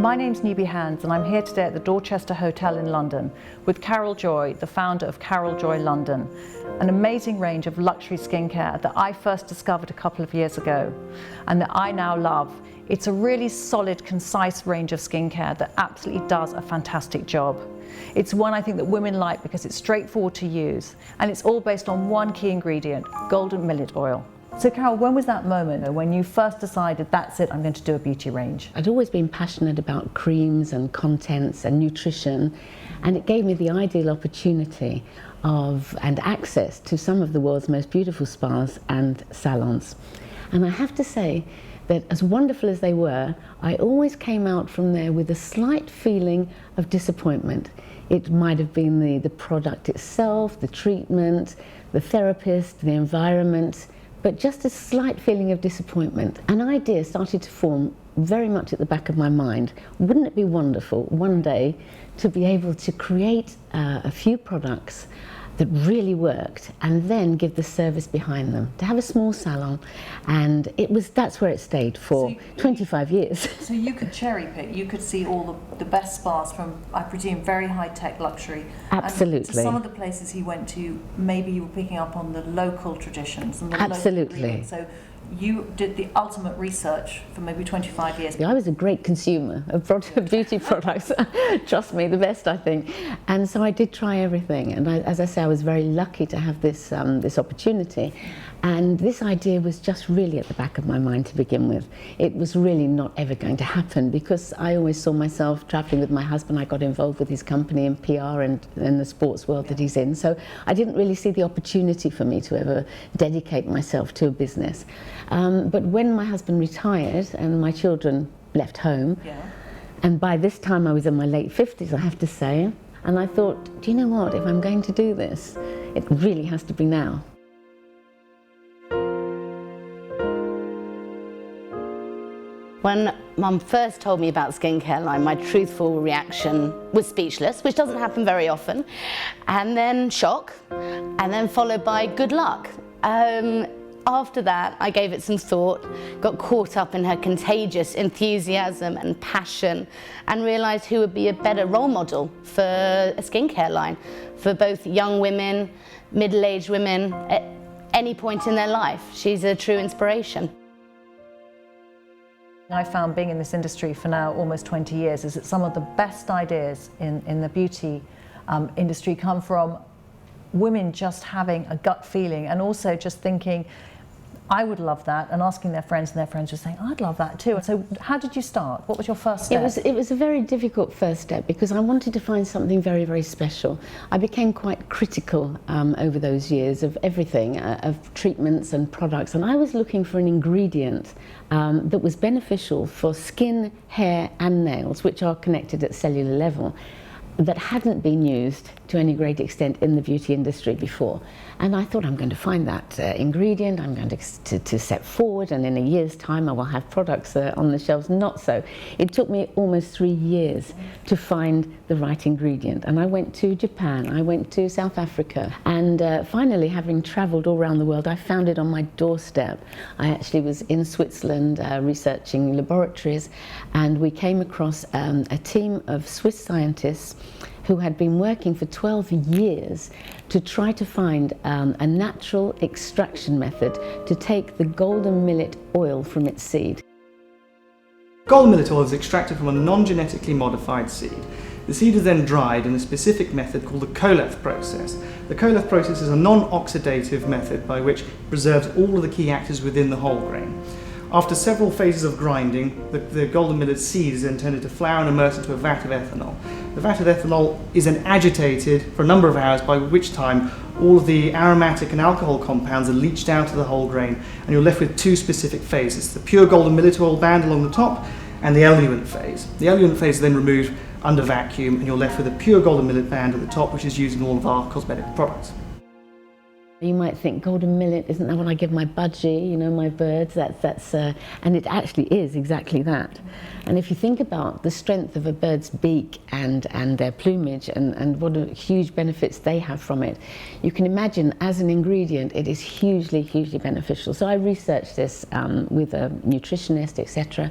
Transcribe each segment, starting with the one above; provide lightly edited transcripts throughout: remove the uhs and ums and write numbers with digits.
My name's Newbie Hands and I'm here today at the Dorchester Hotel in London with Carol Joy, the founder of Carol Joy London, an amazing range of luxury skincare that I first discovered a couple of years ago and that I now love. It's a really solid, concise range of skincare that absolutely does a fantastic job. It's one I think that women like because it's straightforward to use and it's all based on one key ingredient, golden millet oil. So Carol, when was that moment when you first decided, that's it, I'm going to do a beauty range? I'd always been passionate about creams and contents and nutrition, and it gave me the ideal opportunity and access to some of the world's most beautiful spas and salons. And I have to say that as wonderful as they were, I always came out from there with a slight feeling of disappointment. It might have been the product itself, the treatment, the therapist, the environment, but just a slight feeling of disappointment. An idea started to form very much at the back of my mind. Wouldn't it be wonderful one day to be able to create a few products that really worked and then give the service behind them, to have a small salon, and that's where it stayed for 25 years. So you could cherry pick, you could see all the best spas from, I presume, very high-tech luxury. Absolutely. And to some of the places he went to, maybe you were picking up on the local traditions and the Absolutely. local ingredients. So you did the ultimate research for maybe 25 years. I was a great consumer of beauty products, trust me, the best, I think. And so I did try everything. And as I say, I was very lucky to have this opportunity. And this idea was just really at the back of my mind to begin with. It was really not ever going to happen because I always saw myself traveling with my husband. I got involved with his company in PR and in the sports world that he's in. So I didn't really see the opportunity for me to ever dedicate myself to a business. But when my husband retired and my children left home, and by this time I was in my late 50s, I have to say, and I thought, do you know what, if I'm going to do this, it really has to be now. When Mum first told me about Skincare Line, my truthful reaction was speechless, which doesn't happen very often, and then shock, and then followed by good luck. After that, I gave it some thought, got caught up in her contagious enthusiasm and passion, and realised who would be a better role model for a skincare line, for both young women, middle-aged women, at any point in their life. She's a true inspiration. I found, being in this industry for now almost 20 years, is that some of the best ideas in the beauty industry come from women just having a gut feeling and also just thinking, I would love that, and asking their friends, and their friends were saying, I'd love that too. So how did you start? What was your first step? It was a very difficult first step because I wanted to find something very, very special. I became quite critical over those years of everything, of treatments and products, and I was looking for an ingredient that was beneficial for skin, hair and nails, which are connected at cellular level, that hadn't been used to any great extent in the beauty industry before. And I thought, I'm going to find that ingredient, I'm going to step forward, and in a year's time I will have products on the shelves. Not so. It took me almost 3 years to find the right ingredient. And I went to Japan, I went to South Africa, and finally, having travelled all around the world, I found it on my doorstep. I actually was in Switzerland researching laboratories, and we came across a team of Swiss scientists who had been working for 12 years to try to find a natural extraction method to take the golden millet oil from its seed. Golden millet oil is extracted from a non-genetically modified seed. The seed is then dried in a specific method called the Koleth process. The Koleth process is a non-oxidative method by which it preserves all of the key actives within the whole grain. After several phases of grinding, the golden millet seed is then turned into flour and immersed into a vat of ethanol. The vat of ethanol is then agitated for a number of hours, by which time all of the aromatic and alcohol compounds are leached out of the whole grain, and you're left with two specific phases: the pure golden millet oil band along the top and the eluent phase. The eluent phase is then removed under vacuum, and you're left with a pure golden millet band at the top, which is used in all of our cosmetic products. You might think, golden millet, isn't that what I give my budgie, you know, my birds? And it actually is exactly that. And if you think about the strength of a bird's beak and their plumage and what huge benefits they have from it, you can imagine as an ingredient it is hugely, hugely beneficial. So I researched this with a nutritionist, etc.,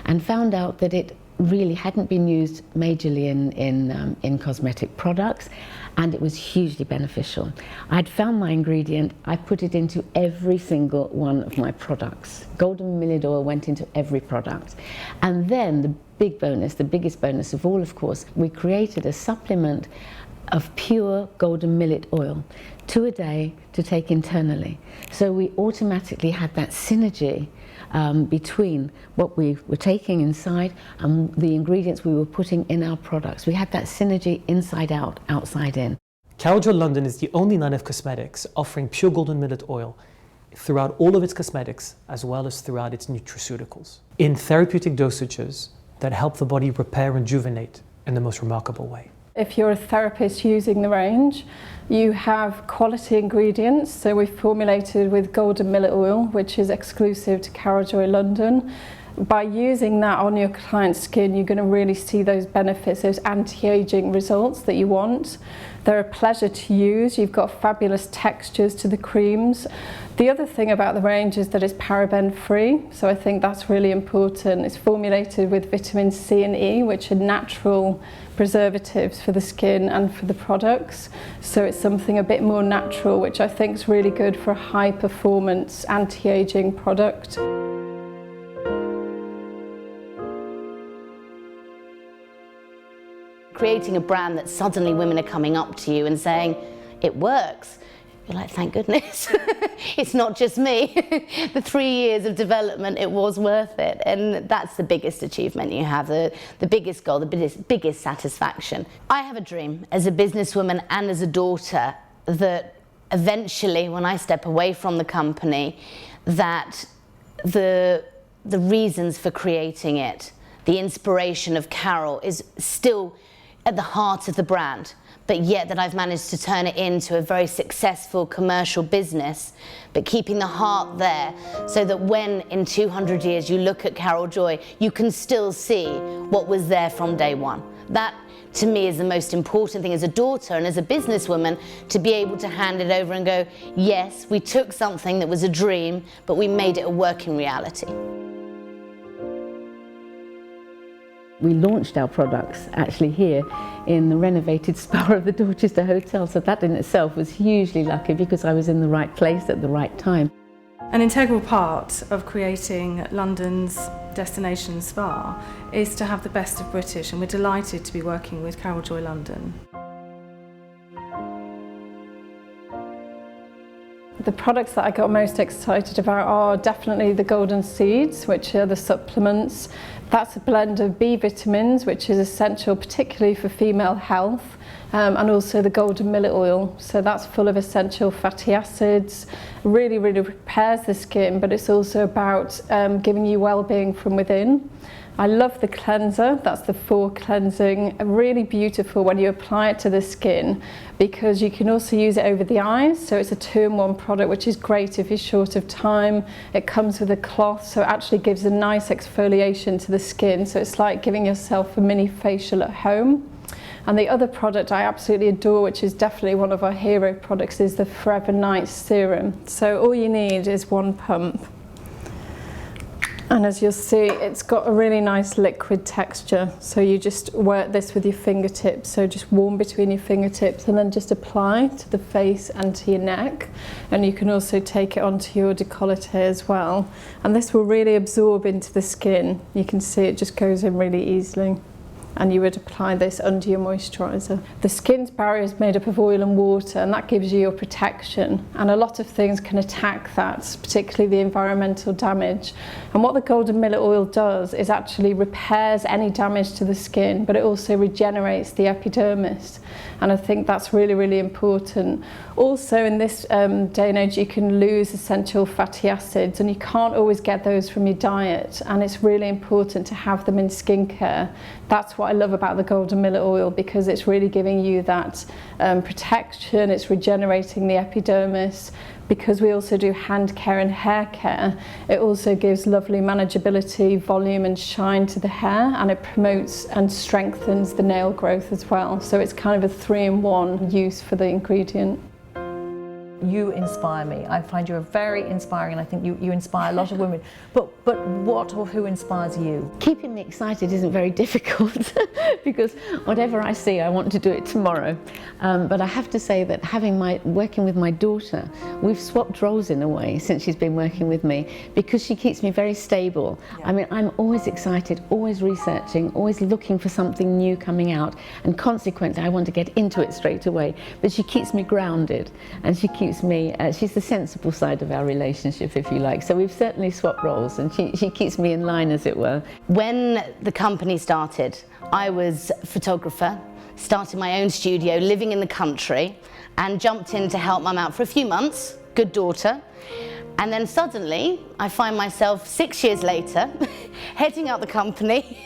and found out that it really hadn't been used majorly in cosmetic products, and it was hugely beneficial. I'd found my ingredient, I put it into every single one of my products. Golden millet oil went into every product. And then the big bonus, the biggest bonus of all, of course, we created a supplement of pure golden millet oil, 2 a day to take internally. So we automatically had that synergy between what we were taking inside and the ingredients we were putting in our products. We had that synergy inside out, outside in. Carol Joy London is the only line of cosmetics offering pure golden millet oil throughout all of its cosmetics as well as throughout its nutraceuticals in therapeutic dosages that help the body repair and rejuvenate in the most remarkable way. If you're a therapist using the range, you have quality ingredients. So we've formulated with golden millet oil, which is exclusive to Carol Joy London. By using that on your client's skin, you're going to really see those benefits, those anti-aging results that you want. They're a pleasure to use. You've got fabulous textures to the creams. The other thing about the range is that it's paraben free, so I think that's really important. It's formulated with vitamin C and E, which are natural preservatives for the skin and for the products. So it's something a bit more natural, which I think is really good for a high performance anti-aging product. Creating a brand that suddenly women are coming up to you and saying, it works. You're like, thank goodness. It's not just me. The 3 years of development, it was worth it. And that's the biggest achievement you have, the biggest goal, the biggest satisfaction. I have a dream as a businesswoman and as a daughter that eventually, when I step away from the company, that the reasons for creating it, the inspiration of Carol is still at the heart of the brand, but yet that I've managed to turn it into a very successful commercial business, but keeping the heart there so that when in 200 years you look at Carol Joy, you can still see what was there from day one. That to me is the most important thing as a daughter and as a businesswoman, to be able to hand it over and go, yes, we took something that was a dream, but we made it a working reality. We launched our products actually here in the renovated spa of the Dorchester Hotel, so that in itself was hugely lucky because I was in the right place at the right time. An integral part of creating London's destination spa is to have the best of British, and we're delighted to be working with Carol Joy London. The products that I got most excited about are definitely the golden seeds, which are the supplements. That's a blend of B vitamins, which is essential particularly for female health, and also the golden millet oil. So that's full of essential fatty acids, really repairs the skin, but it's also about giving you well-being from within. I love the cleanser, that's the 4 cleansing, really beautiful when you apply it to the skin, because you can also use it over the eyes, so it's a 2-in-1 product, which is great if you're short of time. It comes with a cloth, so it actually gives a nice exfoliation to the skin, so it's like giving yourself a mini facial at home. And the other product I absolutely adore, which is definitely one of our hero products, is the Forever Night Serum. So all you need is 1 pump. And as you'll see, it's got a really nice liquid texture. So you just work this with your fingertips. So just warm between your fingertips and then just apply to the face and to your neck. And you can also take it onto your décolleté as well. And this will really absorb into the skin. You can see it just goes in really easily. And you would apply this under your moisturiser. The skin's barrier is made up of oil and water, and that gives you your protection. And a lot of things can attack that, particularly the environmental damage. And what the golden millet oil does is actually repairs any damage to the skin, but it also regenerates the epidermis. And I think that's really important. Also in this day and age, you can lose essential fatty acids, and you can't always get those from your diet. And it's really important to have them in skincare. That's what I love about the golden millet oil, because it's really giving you that protection, it's regenerating the epidermis. Because we also do hand care and hair care, it also gives lovely manageability, volume and shine to the hair, and it promotes and strengthens the nail growth as well. So it's kind of a 3-in-1 use for the ingredient. you inspire me. I find you're very inspiring, and I think you inspire a lot of women. But what or who inspires you? Keeping me excited isn't very difficult because whatever I see, I want to do it tomorrow. But I have to say that working with my daughter, we've swapped roles in a way since she's been working with me, because she keeps me very stable. I mean, I'm always excited, always researching, always looking for something new coming out, and consequently I want to get into it straight away. But she keeps me grounded, and she keeps me, she's the sensible side of our relationship, if you like. So we've certainly swapped roles, and she keeps me in line, as it were. When the company started, I was a photographer, started my own studio, living in the country, and jumped in to help Mum out for a few months, good daughter. And then suddenly, I find myself 6 years later, heading up the company.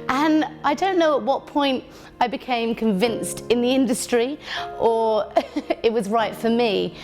And I don't know at what point I became convinced in the industry or it was right for me,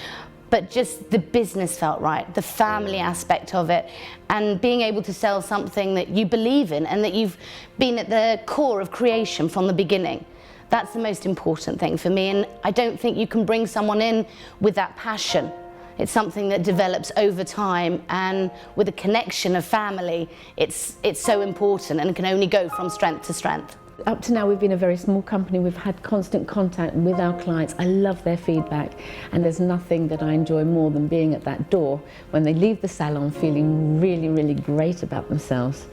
but just the business felt right, the family aspect of it, and being able to sell something that you believe in and that you've been at the core of creation from the beginning. That's the most important thing for me, and I don't think you can bring someone in with that passion. It's something that develops over time, and with a connection of family, it's so important and can only go from strength to strength. Up to now, we've been a very small company. We've had constant contact with our clients. I love their feedback, and there's nothing that I enjoy more than being at that door when they leave the salon feeling really, really great about themselves,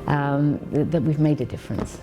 that we've made a difference.